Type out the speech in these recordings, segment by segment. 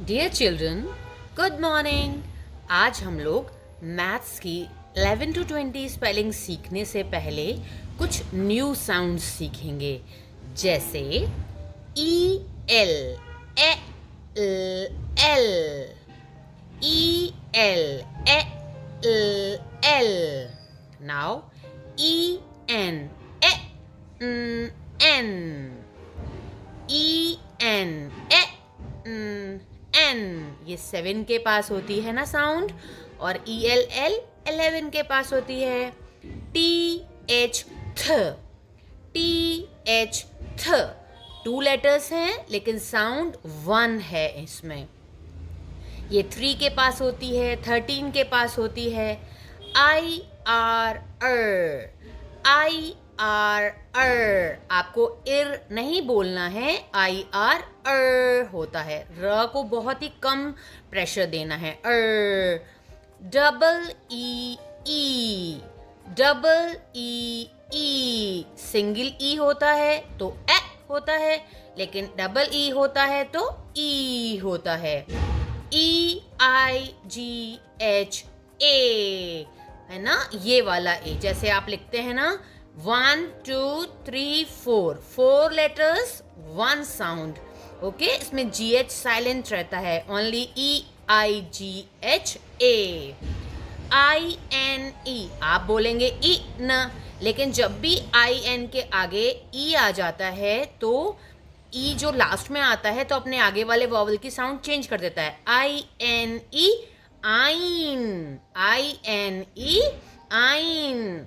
Dear children, good morning. आज हम लोग मैथ्स की 11 to 20 स्पेलिंग सीखने से पहले कुछ न्यू साउंड्स सीखेंगे, जैसे E L, A L, E L, A L. Now E N, A N, E N, A N. ये 7 के पास होती है ना साउंड, और ई एल एल 11 के पास होती है। टी एच थ, टी एच थ 2 लेटर्स हैं लेकिन साउंड 1 है इसमें। ये 3 के पास होती है, 13 के पास होती है। आई आर अर, आई आर अर। आपको इर नहीं बोलना है, आई आर अर होता है। र को बहुत ही कम प्रेशर देना है। अर। डबल ई ई, डबल ई ई। सिंगल ई होता है तो ए होता है, लेकिन डबल ई होता है तो ई होता है। ई आई जी एच ए है ना, ये वाला ए। जैसे आप लिखते हैं ना 1 2 3 4, 4 लेटर्स 1 साउंड। ओके, इसमें जी एच साइलेंट रहता है। Only E I G H A. I N E आप बोलेंगे ई न, लेकिन जब भी आई एन के आगे ई आ जाता है तो ई जो लास्ट में आता है तो अपने आगे वाले वॉवल की साउंड चेंज कर देता है। आई एन ई, आइन, आई एन ई, आइन।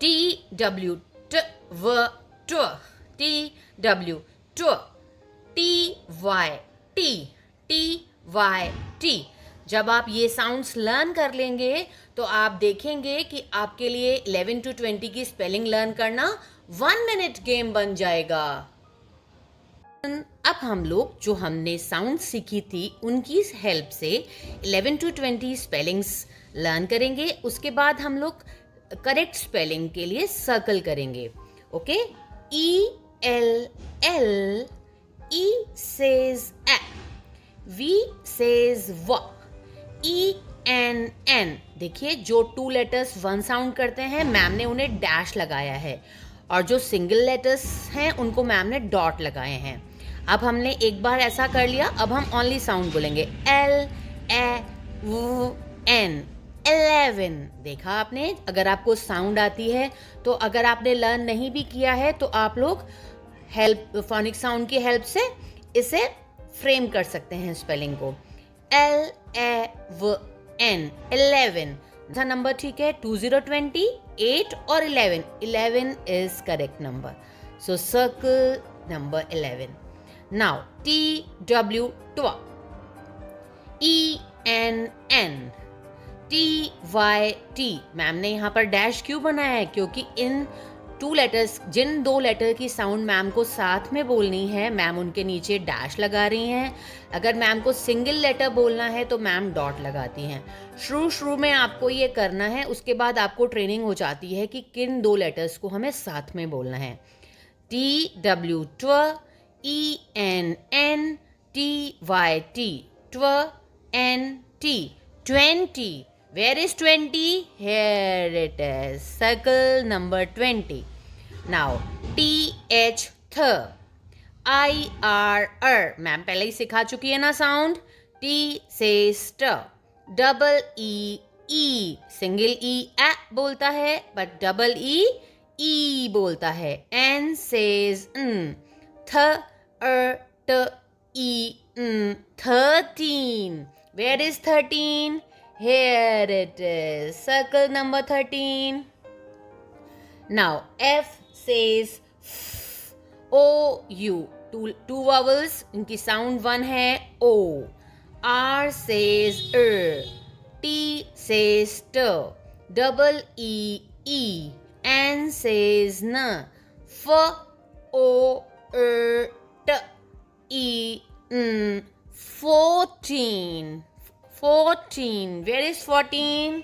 टी डब्ल्यू, ट व ट्व, टी डब्ल्यू ट्व। T Y T, T Y T. जब आप ये साउंड्स लर्न कर लेंगे तो आप देखेंगे कि आपके लिए 11 to 20 की स्पेलिंग लर्न करना 1 मिनट गेम बन जाएगा। अब हम लोग जो हमने साउंड सीखी थी उनकी हेल्प से 11 to 20 स्पेलिंग्स लर्न करेंगे। उसके बाद हम लोग करेक्ट स्पेलिंग के लिए सर्कल करेंगे। Okay, E L L, E says A, V says व, ई एन एन। देखिए, जो 2 लेटर्स 1 साउंड करते हैं मैम ने उन्हें डैश लगाया है, और जो सिंगल लेटर्स हैं उनको मैम ने डॉट लगाए हैं। अब हमने एक बार ऐसा कर लिया, अब हम ओनली साउंड बोलेंगे एल ए व एन, 11। देखा आपने, अगर आपको साउंड आती है तो अगर आपने लर्न नहीं भी किया है तो आप लोग हेल्प, फोनिक साउंड की हेल्प से इसे फ्रेम कर सकते हैं स्पेलिंग को। एल ए व एन, 11 था नंबर, ठीक है। 2020, 8 और 11, 11 is correct number. So circle number 11। Now T W ट्व, E N N, T Y T. Ma'am ने यहाँ पर डैश क्यों बनाया है? क्योंकि इन 2 लेटर्स, जिन 2 लेटर की साउंड मैम को साथ में बोलनी है, मैम उनके नीचे डैश लगा रही हैं। अगर मैम को सिंगल लेटर बोलना है तो मैम डॉट लगाती हैं। शुरू में आपको ये करना है, उसके बाद आपको ट्रेनिंग हो जाती है कि किन 2 लेटर्स को हमें साथ में बोलना है। टी डब्ल्यू ट्व, E N N, T Y T, ट्व एन टी, 20। Where is 20? Here it is. Circle number 20. Now, TH th, IR। Ma'am पहले ही सिखा चुकी है ना साउंड। T से st, डबल ई ई। सिंगल ई ए बोलता है, बट डबल ई ई बोलता है। N says n, th t e n, 13। Where is 13? Here it is. Circle number 13. Now, F says f, O, U. Two vowels, इनकी sound 1 है O. R says T says T. Double E, E. N says N. F, O, T, E, N. 14. 14. Where is 14?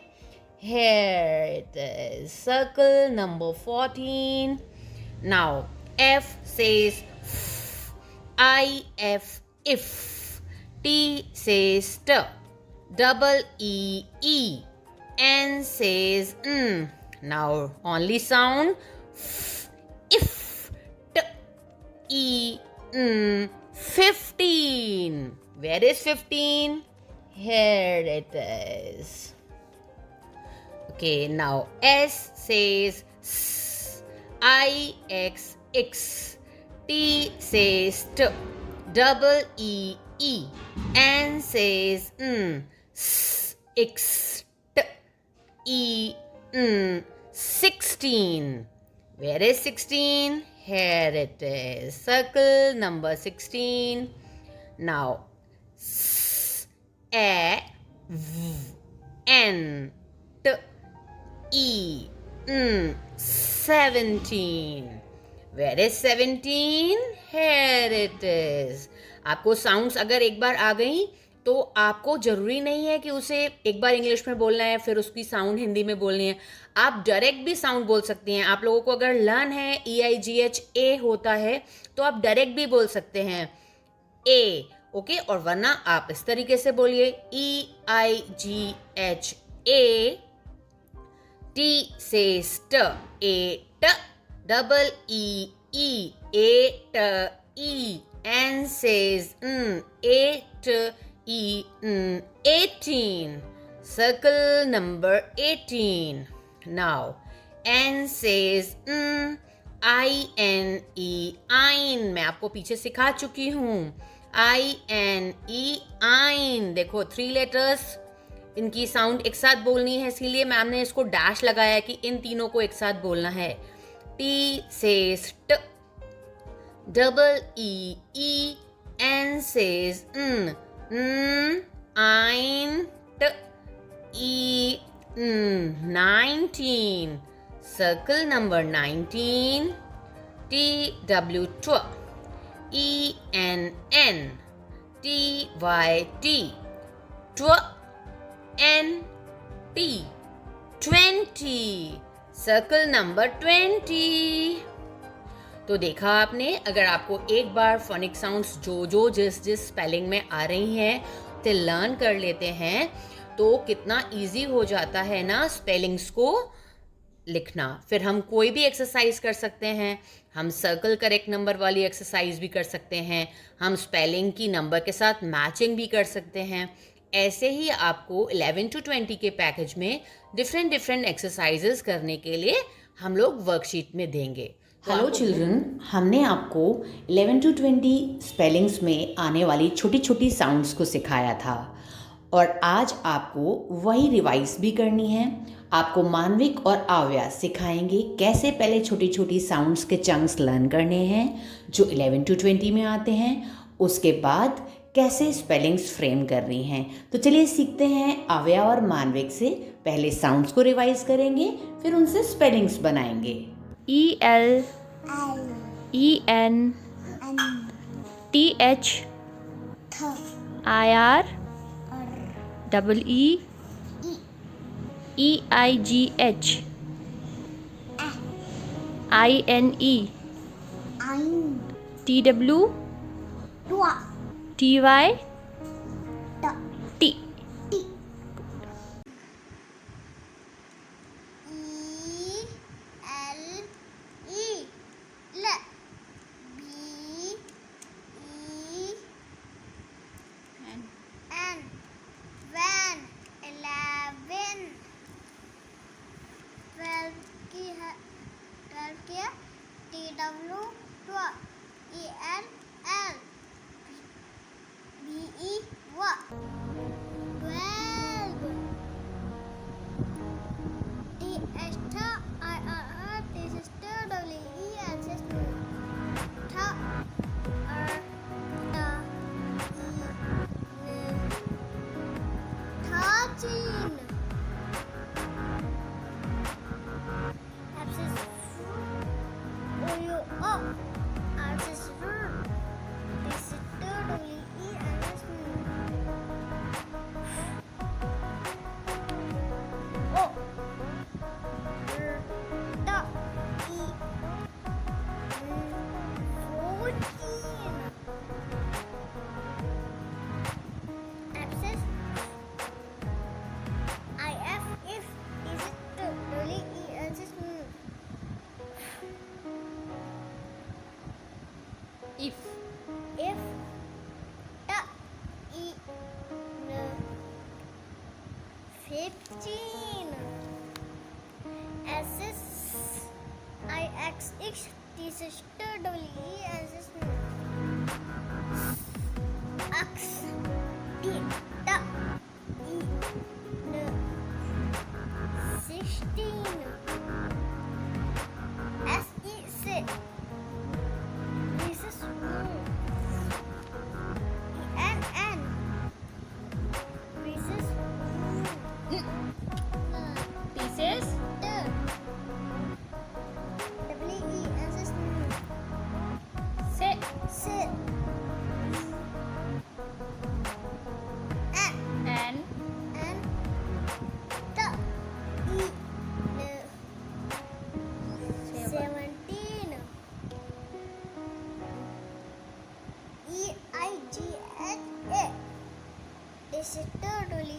Here it is. Circle number 14. Now, F says f, I, F, if. T says T. Double E E. N says N. Now only sound F. If. T E N. 15. Where is 15? Here it is. Okay, now S says S. I X X. T says T. Double E E. N says N. S X T E N. 16. Where is 16? Here it is. Circle number 16. Now S A V N T E N. 17. Where is 17? Here it is. आपको sounds अगर एक बार आ गई तो आपको ज़रूरी नहीं है कि उसे एक बार इंग्लिश में बोलना है फिर उसकी साउंड हिंदी में बोलनी है. आप डायरेक्ट भी साउंड बोल सकती हैं. आप लोगों को अगर लर्न है EIGHA होता है तो आप डायरेक्ट भी बोल सकते हैं ए. ओके, और वरना आप इस तरीके से बोलिए EIGHA. T says T. A T. Double E E. A T E. N says N. A T E N. 18. Circle number 18. Now N says N. INE. आइन. मैं आपको पीछे सिखा चुकी हूँ. INE. आइन. देखो 3 लेटर्स, इनकी साउंड एक साथ बोलनी है, इसीलिए मैम ने इसको डैश लगाया कि इन तीनों को एक साथ बोलना है. T says T. Double E E. N says N. N. Ein. T E N. 19. Circle number 19. T W T. E N N. T Y T. T N T. 20. Circle number 20. तो देखा आपने, अगर आपको एक बार फोनिक साउंड्स जो जिस spelling में आ रही हैं तो लर्न कर लेते हैं तो कितना इजी हो जाता है ना स्पेलिंग्स को लिखना. फिर हम कोई भी एक्सरसाइज कर सकते हैं. हम सर्कल करेक्ट नंबर वाली एक्सरसाइज भी कर सकते हैं. हम स्पेलिंग की नंबर के साथ मैचिंग भी कर सकते हैं. ऐसे ही आपको 11 to 20 के पैकेज में डिफरेंट एक्सरसाइजेस करने के लिए हम लोग वर्कशीट में देंगे. हेलो चिल्ड्रन, हमने आपको 11 to 20 स्पेलिंग्स में आने वाली छोटी छोटी साउंड्स को सिखाया था और आज आपको वही रिवाइज भी करनी है. आपको मानविक और आव्या सिखाएंगे कैसे पहले छोटी छोटी साउंड्स के चंक्स लर्न करने हैं जो 11 to 20 में आते हैं, उसके बाद कैसे स्पेलिंग्स फ्रेम करनी हैं. तो चलिए सीखते हैं आव्या और मानविक से. पहले साउंड्स को रिवाइज करेंगे, फिर उनसे स्पेलिंग्स बनाएंगे. EL EN TH IR EE EIGH INE TW TY T. 18. S is I X X T sister double E S is X T T E N 16. S E C this is N N this is Pieces. Sit. Sit. And N 17. EIGHA. This is totally